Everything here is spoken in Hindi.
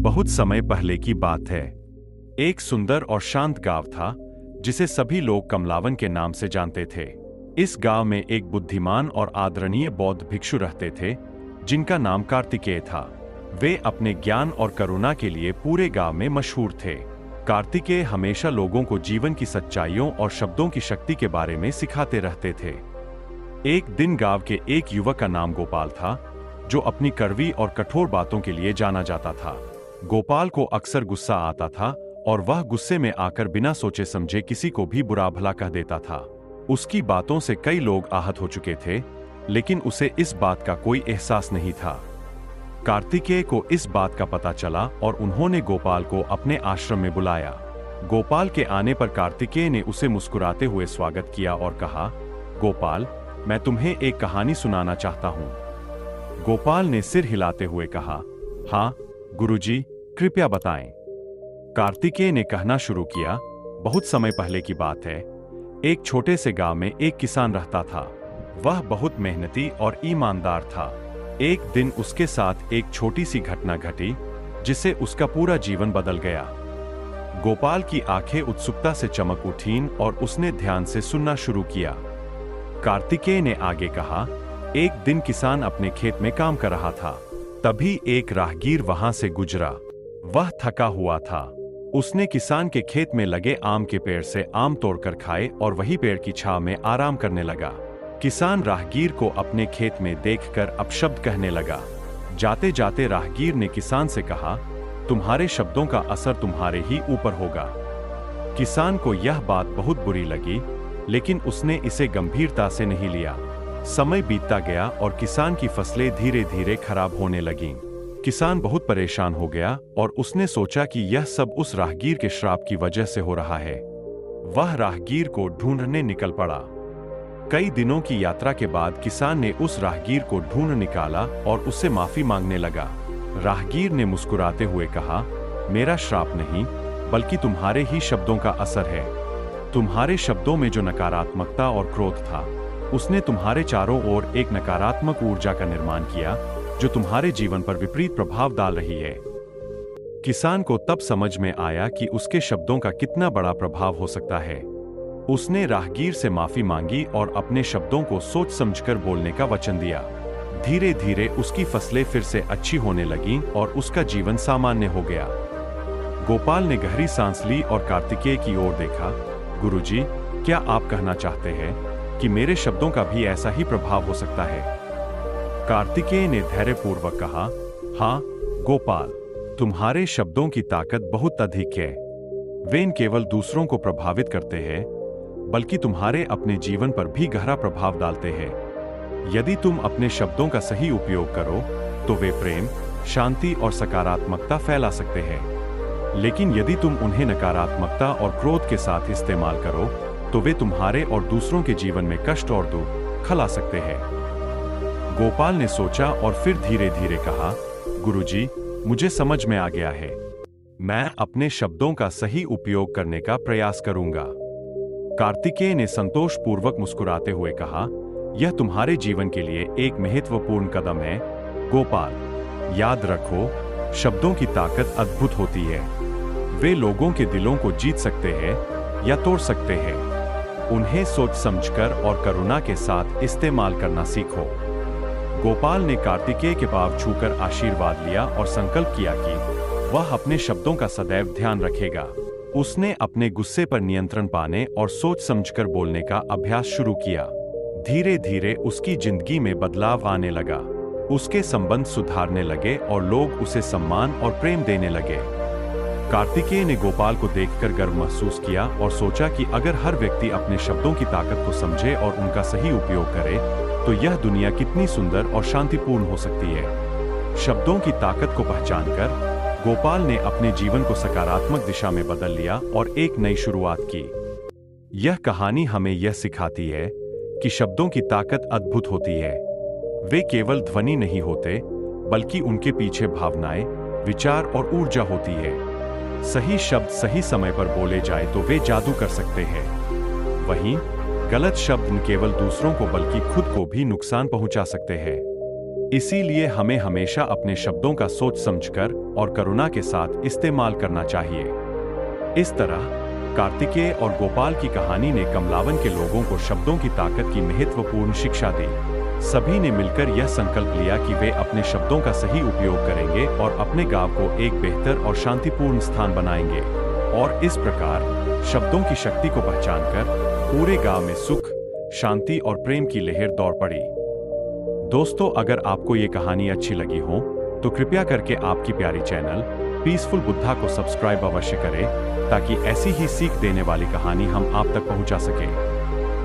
बहुत समय पहले की बात है। एक सुंदर और शांत गांव था जिसे सभी लोग कमलावन के नाम से जानते थे। इस गांव में एक बुद्धिमान और आदरणीय बौद्ध भिक्षु रहते थे जिनका नाम कार्तिकेय था। वे अपने ज्ञान और करुणा के लिए पूरे गांव में मशहूर थे। कार्तिकेय हमेशा लोगों को जीवन की सच्चाइयों और शब्दों की शक्ति के बारे में सिखाते रहते थे। एक दिन गांव के एक युवक का नाम गोपाल था जो अपनी कड़वी और कठोर बातों के लिए जाना जाता था। गोपाल को अक्सर गुस्सा आता था और वह गुस्से में आकर बिना सोचे समझे किसी को भी बुरा भला कह देता था। उसकी बातों से कई लोग आहत हो चुके थे, लेकिन उसे इस बात का कोई एहसास नहीं था। कार्तिकेय को इस बात का पता चला और उन्होंने गोपाल को अपने आश्रम में बुलाया। गोपाल के आने पर कार्तिकेय ने उसे मुस्कुराते हुए स्वागत किया और कहा, गोपाल, मैं तुम्हें एक कहानी सुनाना चाहता हूँ। गोपाल ने सिर हिलाते हुए कहा, हाँ गुरुजी, कृपया बताएं। कार्तिकेय ने कहना शुरू किया, बहुत समय पहले की बात है। एक छोटे से गांव में एक किसान रहता था। वह बहुत मेहनती और ईमानदार था। एक दिन उसके साथ एक छोटी सी घटना घटी जिससे उसका पूरा जीवन बदल गया। गोपाल की आंखें उत्सुकता से चमक उठीं और उसने ध्यान से सुनना शुरू किया। कार्तिकेय ने आगे कहा, एक दिन किसान अपने खेत में काम कर रहा था। तभी एक राहगीर वहां से गुजरा। वह थका हुआ था। उसने किसान के खेत में लगे आम के पेड़ से आम तोड़कर खाए और वही पेड़ की छांव में आराम करने लगा। किसान राहगीर को अपने खेत में देखकर अपशब्द कहने लगा। जाते जाते राहगीर ने किसान से कहा, तुम्हारे शब्दों का असर तुम्हारे ही ऊपर होगा। किसान को यह बात बहुत बुरी लगी, लेकिन उसने इसे गंभीरता से नहीं लिया। समय बीतता गया और किसान की फसलें धीरे धीरे खराब होने लगीं। किसान बहुत परेशान हो गया और उसने सोचा कि यह सब उस राहगीर के श्राप की वजह से हो रहा है। वह राहगीर को ढूंढने निकल पड़ा। कई दिनों की यात्रा के बाद किसान ने उस राहगीर को ढूंढ निकाला और उससे माफी मांगने लगा। राहगीर ने मुस्कुराते हुए कहा, मेरा श्राप नहीं, बल्कि तुम्हारे ही शब्दों का असर है। तुम्हारे शब्दों में जो नकारात्मकता और क्रोध था, उसने तुम्हारे चारों ओर एक नकारात्मक ऊर्जा का निर्माण किया जो तुम्हारे जीवन पर विपरीत प्रभाव डाल रही है। किसान को तब समझ में आया कि उसके शब्दों का कितना बड़ा प्रभाव हो सकता है। उसने राहगीर से माफी मांगी और अपने शब्दों को सोच समझकर बोलने का वचन दिया। धीरे धीरे उसकी फसलें फिर से अच्छी होने लगीं और उसका जीवन सामान्य हो गया। गोपाल ने गहरी सांस ली और कार्तिकेय की ओर देखा। गुरुजी, क्या आप कहना चाहते हैं कि मेरे शब्दों का भी ऐसा ही प्रभाव हो सकता है? कार्तिकेय ने धैर्यपूर्वक कहा, हाँ गोपाल, तुम्हारे शब्दों की ताकत बहुत अधिक है। वे न केवल दूसरों को प्रभावित करते हैं, बल्कि तुम्हारे अपने जीवन पर भी गहरा प्रभाव डालते हैं। यदि तुम अपने शब्दों का सही उपयोग करो तो वे प्रेम, शांति और सकारात्मकता फैला सकते हैं। लेकिन यदि तुम उन्हें नकारात्मकता और क्रोध के साथ इस्तेमाल करो तो वे तुम्हारे और दूसरों के जीवन में कष्ट और दुख खिला सकते हैं। गोपाल ने सोचा और फिर धीरे धीरे कहा, गुरुजी, मुझे समझ में आ गया है। मैं अपने शब्दों का सही उपयोग करने का प्रयास करूंगा। कार्तिकेय ने संतोषपूर्वक मुस्कुराते हुए कहा, यह तुम्हारे जीवन के लिए एक महत्वपूर्ण कदम है। गोपाल, याद रखो, शब्दों की ताकत अद्भुत होती है। वे लोगों के दिलों को जीत सकते हैं या तोड़ सकते हैं। उन्हें सोच समझकर और करुणा के साथ इस्तेमाल करना सीखो। गोपाल ने कार्तिकेय के पांव छूकर आशीर्वाद लिया और संकल्प किया कि वह अपने शब्दों का सदैव ध्यान रखेगा। उसने अपने गुस्से पर नियंत्रण पाने और सोच समझकर बोलने का अभ्यास शुरू किया। धीरे धीरे उसकी जिंदगी में बदलाव आने लगा। उसके संबंध सुधारने लगे और लोग उसे सम्मान और प्रेम देने लगे। कार्तिकेय ने गोपाल को देखकर गर्व महसूस किया और सोचा कि अगर हर व्यक्ति अपने शब्दों की ताकत को समझे और उनका सही उपयोग करे तो यह दुनिया कितनी सुंदर और शांतिपूर्ण हो सकती है। शब्दों की ताकत को पहचानकर गोपाल ने अपने जीवन को सकारात्मक दिशा में बदल लिया और एक नई शुरुआत की। यह कहानी हमें यह सिखाती है कि शब्दों की ताकत अद्भुत होती है। वे केवल ध्वनि नहीं होते, बल्कि उनके पीछे भावनाएं, विचार और ऊर्जा होती है। सही शब्द सही समय पर बोले जाए तो वे जादू कर सकते हैं। वहीं गलत शब्द न केवल दूसरों को बल्कि खुद को भी नुकसान पहुंचा सकते हैं। इसीलिए हमें हमेशा अपने शब्दों का सोच समझकर और करुणा के साथ इस्तेमाल करना चाहिए। इस तरह कार्तिकेय और गोपाल की कहानी ने कमलावन के लोगों को शब्दों की ताकत की महत्वपूर्ण शिक्षा दी। सभी ने मिलकर यह संकल्प लिया कि वे अपने शब्दों का सही उपयोग करेंगे और अपने गांव को एक बेहतर और शांतिपूर्ण स्थान बनाएंगे। और इस प्रकार शब्दों की शक्ति को पहचानकर पूरे गांव में सुख, शांति और प्रेम की लहर दौड़ पड़ी। दोस्तों, अगर आपको ये कहानी अच्छी लगी हो तो कृपया करके आपकी प्यारी चैनल पीसफुल बुद्धा को सब्सक्राइब अवश्य करें, ताकि ऐसी ही सीख देने वाली कहानी हम आप तक पहुंचा सकें।